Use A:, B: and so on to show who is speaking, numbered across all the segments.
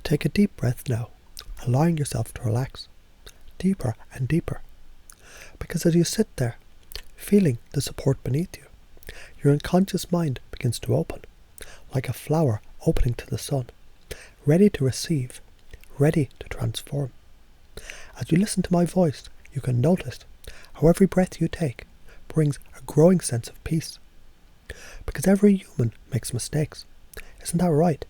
A: Take a deep breath now, allowing yourself to relax, deeper and deeper. Because as you sit there, feeling the support beneath you, your unconscious mind begins to open, like a flower opening to the sun, ready to receive, ready to transform. As you listen to my voice, you can notice how every breath you take brings a growing sense of peace. Because every human makes mistakes. Isn't that right?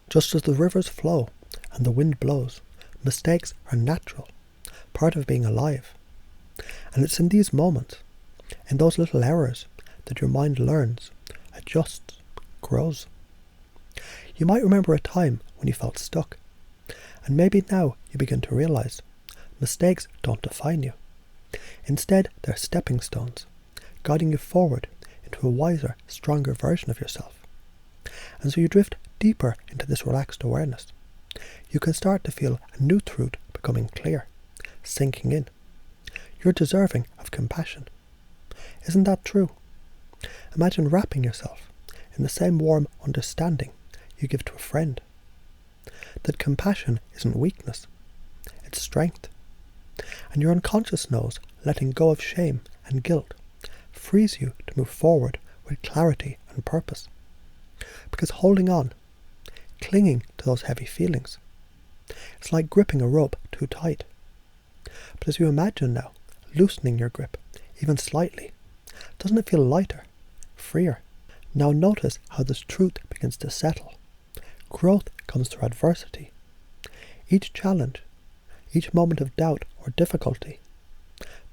A: Just as the rivers flow and the wind blows, mistakes are natural, part of being alive. And it's in these moments, in those little errors, that your mind learns, adjusts, grows. You might remember a time when you felt stuck, and maybe now you begin to realize mistakes don't define you. Instead, they're stepping stones, guiding you forward into a wiser, stronger version of yourself. And so you drift deeper into this relaxed awareness. You can start to feel a new truth becoming clear, sinking in. You're deserving of compassion. Isn't that true? Imagine wrapping yourself in the same warm understanding you give to a friend. That compassion isn't weakness, it's strength. And your unconscious knows letting go of shame and guilt frees you to move forward with clarity and purpose. Because holding on, clinging to those heavy feelings, it's like gripping a rope too tight. But as you imagine now, loosening your grip, even slightly, doesn't it feel lighter, freer? Now notice how this truth begins to settle. Growth comes through adversity. Each challenge, each moment of doubt or difficulty,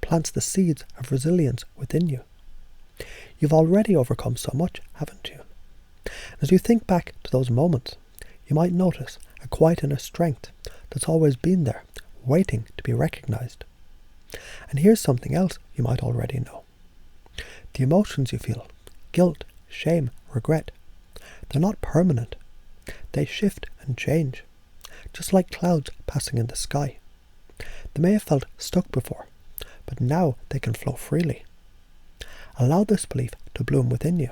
A: plants the seeds of resilience within you. You've already overcome so much, haven't you? As you think back to those moments, you might notice a quiet inner strength that's always been there, waiting to be recognized. And here's something else you might already know. The emotions you feel, guilt, shame, regret, they're not permanent. They shift and change, just like clouds passing in the sky. They may have felt stuck before, but now they can flow freely. Allow this belief to bloom within you.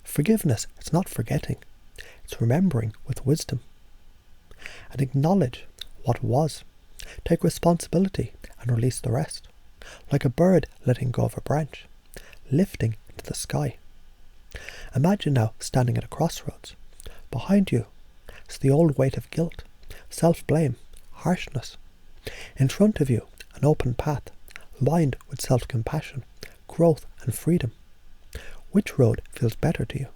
A: Forgiveness is not forgetting, it's remembering with wisdom. And acknowledge what was. Take responsibility and release the rest, like a bird letting go of a branch, lifting into the sky. Imagine now standing at a crossroads. Behind you is the old weight of guilt, self-blame, harshness. In front of you, an open path, lined with self-compassion, growth and freedom. Which road feels better to you?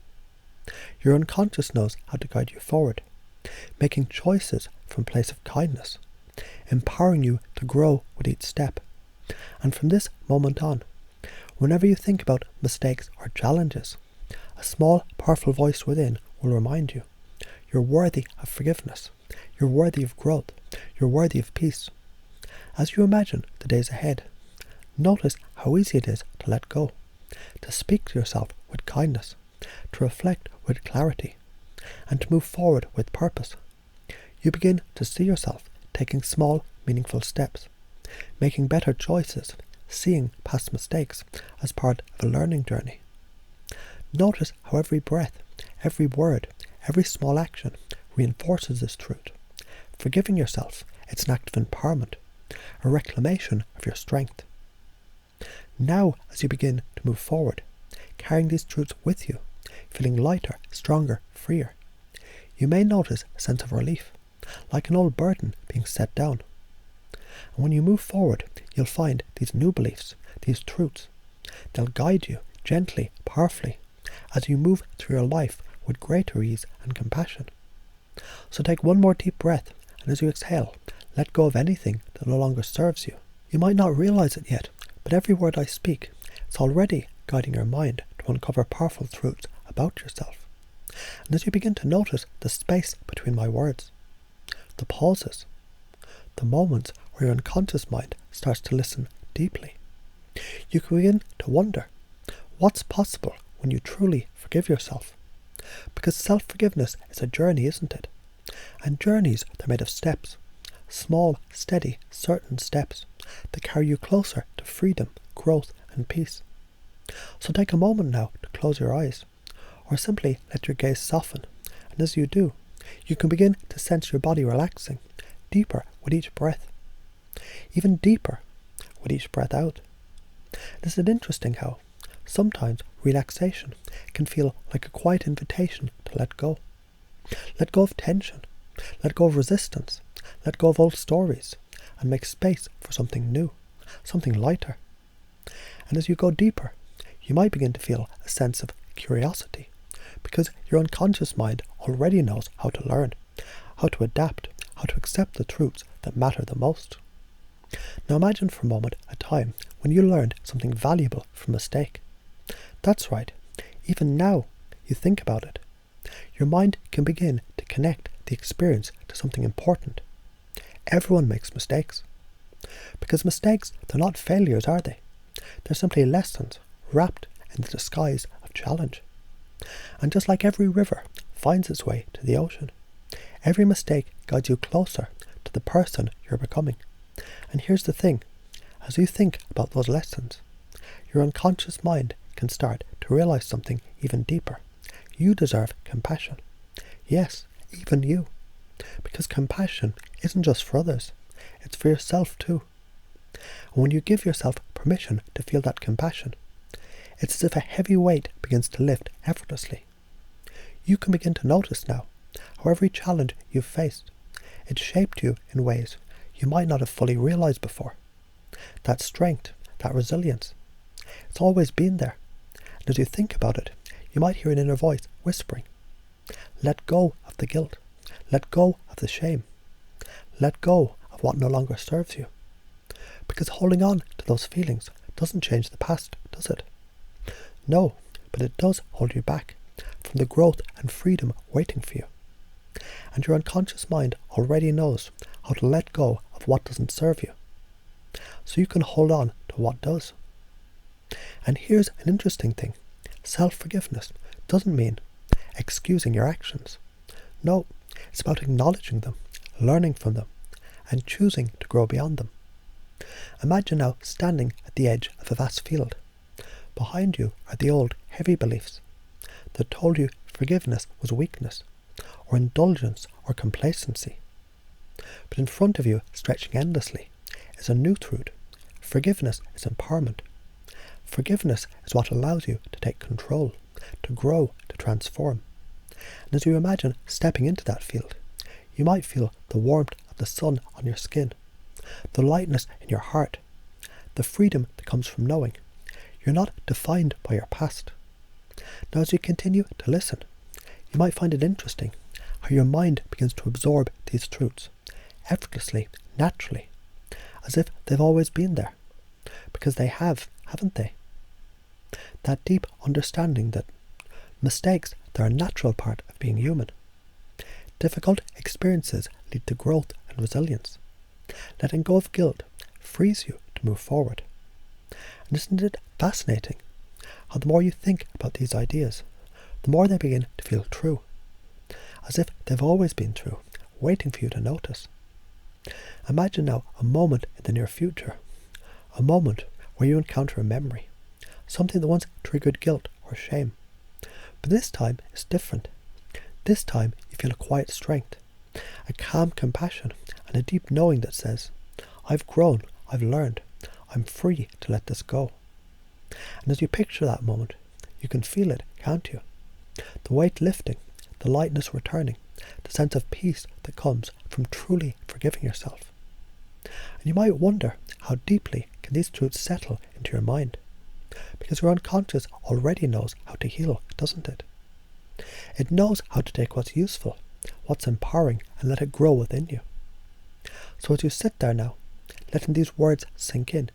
A: Your unconscious knows how to guide you forward, making choices from a place of kindness, empowering you to grow with each step. And from this moment on, whenever you think about mistakes or challenges, a small, powerful voice within will remind you, you're worthy of forgiveness, you're worthy of growth, you're worthy of peace. As you imagine the days ahead, notice how easy it is to let go, to speak to yourself with kindness, to reflect with clarity, and to move forward with purpose. You begin to see yourself taking small, meaningful steps, making better choices, seeing past mistakes as part of a learning journey. Notice how every breath, every word, every small action reinforces this truth. Forgiving yourself, it's an act of empowerment, a reclamation of your strength. Now, as you begin to move forward, carrying these truths with you, feeling lighter, stronger, freer, you may notice a sense of relief, like an old burden being set down. And when you move forward, you'll find these new beliefs, these truths. They'll guide you gently, powerfully, as you move through your life with greater ease and compassion. So take one more deep breath, and as you exhale, let go of anything that no longer serves you. You might not realize it yet, but every word I speak is already guiding your mind to uncover powerful truths about yourself. And as you begin to notice the space between my words, the pauses, the moments where your unconscious mind starts to listen deeply, you can begin to wonder what's possible when you truly forgive yourself. Because self-forgiveness is a journey, isn't it? And journeys, they're made of steps. Small, steady, certain steps that carry you closer to freedom, growth and peace. So take a moment now to close your eyes, or simply let your gaze soften, and as you do, You can begin to sense your body relaxing, deeper with each breath, even deeper with each breath out. Isn't it interesting how sometimes relaxation can feel like a quiet invitation to let go? Let go of tension, let go of resistance, let go of old stories, and make space for something new, something lighter. And as you go deeper, you might begin to feel a sense of curiosity, because your unconscious mind already knows how to learn, how to adapt, how to accept the truths that matter the most. Now imagine for a moment a time when you learned something valuable from a mistake. That's right, even now you think about it. Your mind can begin to connect the experience to something important. Everyone makes mistakes. Because mistakes, they're not failures, are they? They're simply lessons wrapped in the disguise of challenge. And just like every river finds its way to the ocean, every mistake guides you closer to the person you're becoming. And here's the thing, as you think about those lessons, your unconscious mind can start to realize something even deeper. You deserve compassion. Yes, even you. Because compassion isn't just for others, it's for yourself too. And when you give yourself permission to feel that compassion, it's as if a heavy weight begins to lift effortlessly. You can begin to notice now how every challenge you've faced, it shaped you in ways you might not have fully realized before. That strength, that resilience, it's always been there. And as you think about it, you might hear an inner voice whispering, let go of the guilt, let go of the shame, let go of what no longer serves you. Because holding on to those feelings doesn't change the past, does it? No, but it does hold you back from the growth and freedom waiting for you. And your unconscious mind already knows how to let go of what doesn't serve you, so you can hold on to what does. And here's an interesting thing. Self-forgiveness doesn't mean excusing your actions. No, it's about acknowledging them, learning from them, and choosing to grow beyond them. Imagine now standing at the edge of a vast field. Behind you are the old, heavy beliefs that told you forgiveness was weakness, or indulgence, or complacency. But in front of you, stretching endlessly, is a new truth. Forgiveness is empowerment. Forgiveness is what allows you to take control, to grow, to transform. And as you imagine stepping into that field, you might feel the warmth of the sun on your skin, the lightness in your heart, the freedom that comes from knowing you're not defined by your past. Now as you continue to listen, you might find it interesting how your mind begins to absorb these truths effortlessly, naturally, as if they've always been there. Because they have, haven't they? That deep understanding that mistakes, they're a natural part of being human. Difficult experiences lead to growth and resilience. Letting go of guilt frees you to move forward. And isn't it fascinating how the more you think about these ideas, the more they begin to feel true, as if they've always been true, waiting for you to notice. Imagine now a moment in the near future, a moment where you encounter a memory, something that once triggered guilt or shame. But this time is different. This time you feel a quiet strength, a calm compassion, and a deep knowing that says, I've grown, I've learned, I'm free to let this go. And as you picture that moment, you can feel it, can't you? The weight lifting, the lightness returning, the sense of peace that comes from truly forgiving yourself. And you might wonder, how deeply can these truths settle into your mind? Because your unconscious already knows how to heal, doesn't it? It knows how to take what's useful, what's empowering, and let it grow within you. So as you sit there now, letting these words sink in,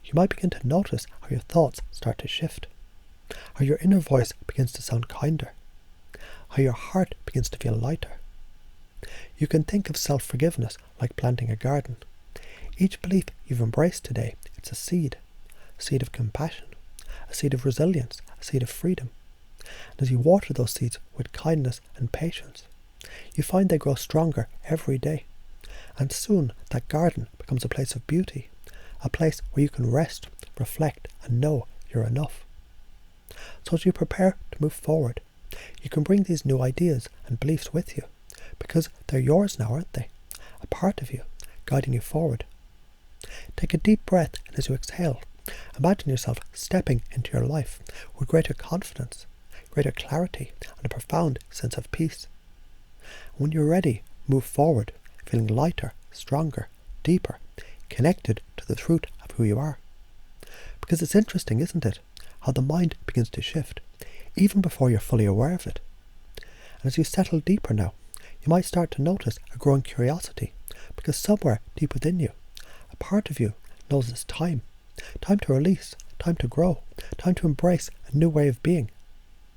A: you might begin to notice how your thoughts start to shift, how your inner voice begins to sound kinder, how your heart begins to feel lighter. You can think of self-forgiveness like planting a garden. Each belief you've embraced today, it's a seed of compassion, a seed of resilience, a seed of freedom. And as you water those seeds with kindness and patience, you find they grow stronger every day. And soon that garden becomes a place of beauty, a place where you can rest, reflect, and know you're enough. So as you prepare to move forward, you can bring these new ideas and beliefs with you, because they're yours now, aren't they? A part of you, guiding you forward. Take a deep breath, and as you exhale, imagine yourself stepping into your life with greater confidence, greater clarity, and a profound sense of peace. When you're ready, move forward, feeling lighter, stronger, deeper, connected to the truth of who you are. Because it's interesting, isn't it, how the mind begins to shift, even before you're fully aware of it. And as you settle deeper now, you might start to notice a growing curiosity, because somewhere deep within you, a part of you knows it's time to release, time to grow, time to embrace a new way of being.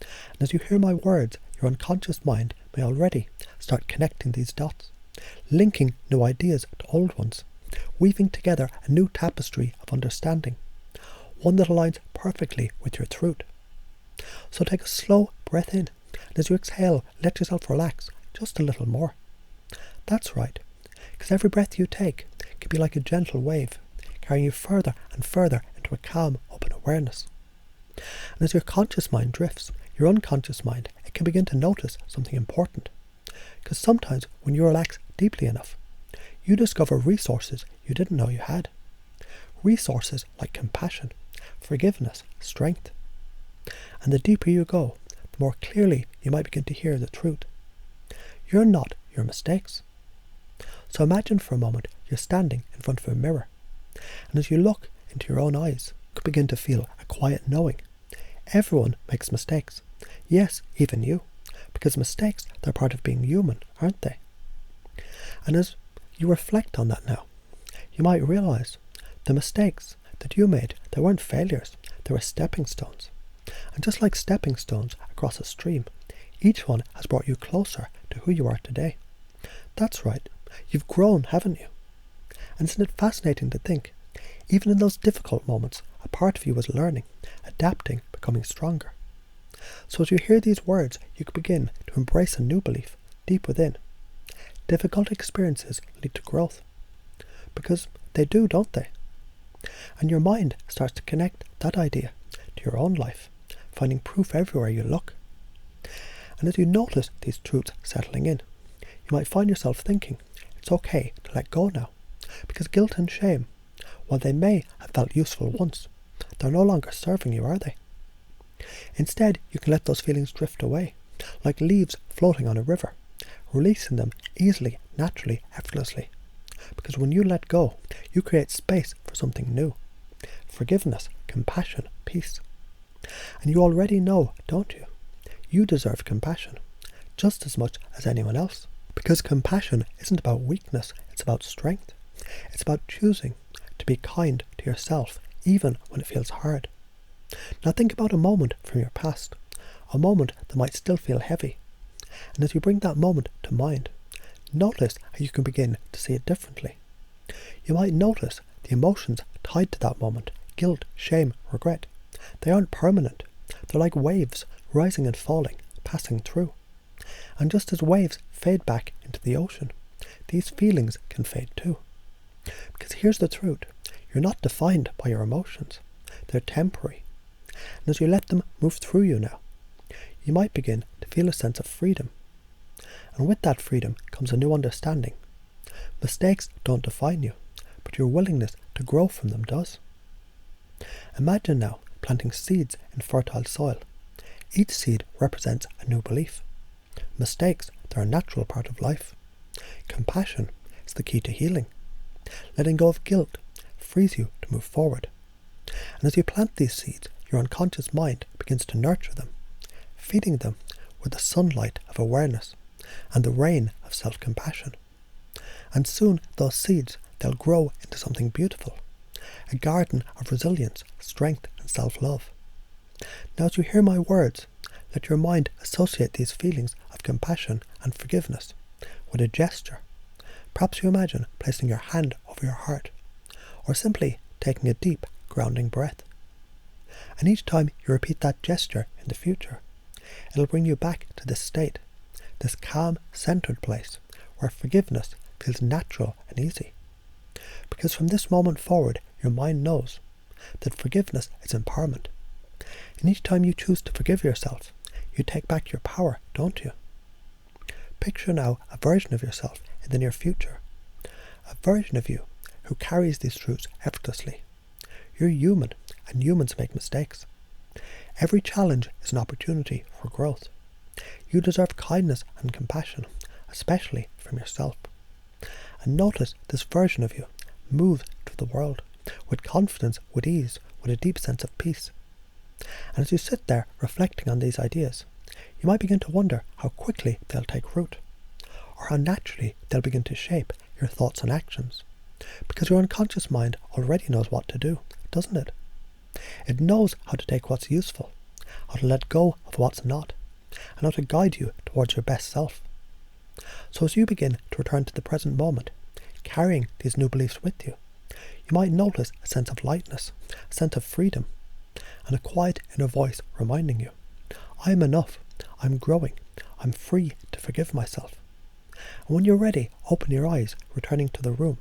A: And as you hear my words, your unconscious mind may already start connecting these dots, linking new ideas to old ones, weaving together a new tapestry of understanding, one that aligns perfectly with your truth. So take a slow breath in, and as you exhale, let yourself relax just a little more. That's right, because every breath you take can be like a gentle wave, carrying you further and further into a calm, open awareness. And as your conscious mind drifts, your unconscious mind, it can begin to notice something important. Because sometimes when you relax deeply enough, you discover resources you didn't know you had. Resources like compassion, forgiveness, strength. And the deeper you go, the more clearly you might begin to hear the truth. You're not your mistakes. So imagine for a moment you're standing in front of a mirror, and as you look into your own eyes, you could begin to feel a quiet knowing. Everyone makes mistakes. Yes, even you. Because mistakes, they're part of being human, aren't they? And as you reflect on that now, you might realize the mistakes that you made, they weren't failures, they were stepping stones. And just like stepping stones across a stream, each one has brought you closer to who you are today. That's right, you've grown, haven't you? And isn't it fascinating to think, even in those difficult moments, a part of you was learning, adapting, becoming stronger. So as you hear these words, you can begin to embrace a new belief deep within. Difficult experiences lead to growth. Because they do, don't they? And your mind starts to connect that idea to your own life, finding proof everywhere you look. And as you notice these truths settling in, you might find yourself thinking, it's okay to let go now, because guilt and shame, while they may have felt useful once, they're no longer serving you, are they? Instead, you can let those feelings drift away, like leaves floating on a river, releasing them easily, naturally, effortlessly. Because when you let go, you create space for something new. Forgiveness, compassion, peace. And you already know, don't you? You deserve compassion, just as much as anyone else. Because compassion isn't about weakness, it's about strength. It's about choosing to be kind to yourself, even when it feels hard. Now think about a moment from your past, a moment that might still feel heavy. And as you bring that moment to mind, notice how you can begin to see it differently. You might notice the emotions tied to that moment, guilt, shame, regret. They aren't permanent. They're like waves, rising and falling, passing through. And just as waves fade back into the ocean, these feelings can fade too. Because here's the truth, you're not defined by your emotions. They're temporary. And as you let them move through you now, you might begin to feel a sense of freedom. And with that freedom comes a new understanding. Mistakes don't define you, but your willingness to grow from them does. Imagine now planting seeds in fertile soil. Each seed represents a new belief. Mistakes, they're a natural part of life. Compassion is the key to healing. Letting go of guilt frees you to move forward. And as you plant these seeds, your unconscious mind begins to nurture them, feeding them with the sunlight of awareness and the rain of self-compassion. And soon those seeds, they'll grow into something beautiful, a garden of resilience, strength and self-love. Now as you hear my words, let your mind associate these feelings of compassion and forgiveness with a gesture. Perhaps you imagine placing your hand over your heart, or simply taking a deep, grounding breath. And each time you repeat that gesture in the future, it'll bring you back to this state, this calm, centered place where forgiveness feels natural and easy. Because from this moment forward, your mind knows that forgiveness is empowerment. And each time you choose to forgive yourself, you take back your power, don't you? Picture now a version of yourself in the near future. A version of you who carries these truths effortlessly. You're human, and humans make mistakes. Every challenge is an opportunity for growth. You deserve kindness and compassion, especially from yourself. And notice this version of you move through the world with confidence, with ease, with a deep sense of peace. And as you sit there reflecting on these ideas, you might begin to wonder how quickly they'll take root, or how naturally they'll begin to shape your thoughts and actions. Because your unconscious mind already knows what to do, doesn't it? It knows how to take what's useful, how to let go of what's not, and how to guide you towards your best self. So as you begin to return to the present moment, carrying these new beliefs with you, you might notice a sense of lightness, a sense of freedom, and a quiet inner voice reminding you, I am enough, I'm growing, I'm free to forgive myself. And when you're ready, open your eyes, returning to the room,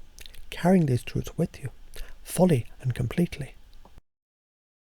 A: carrying these truths with you, fully and completely.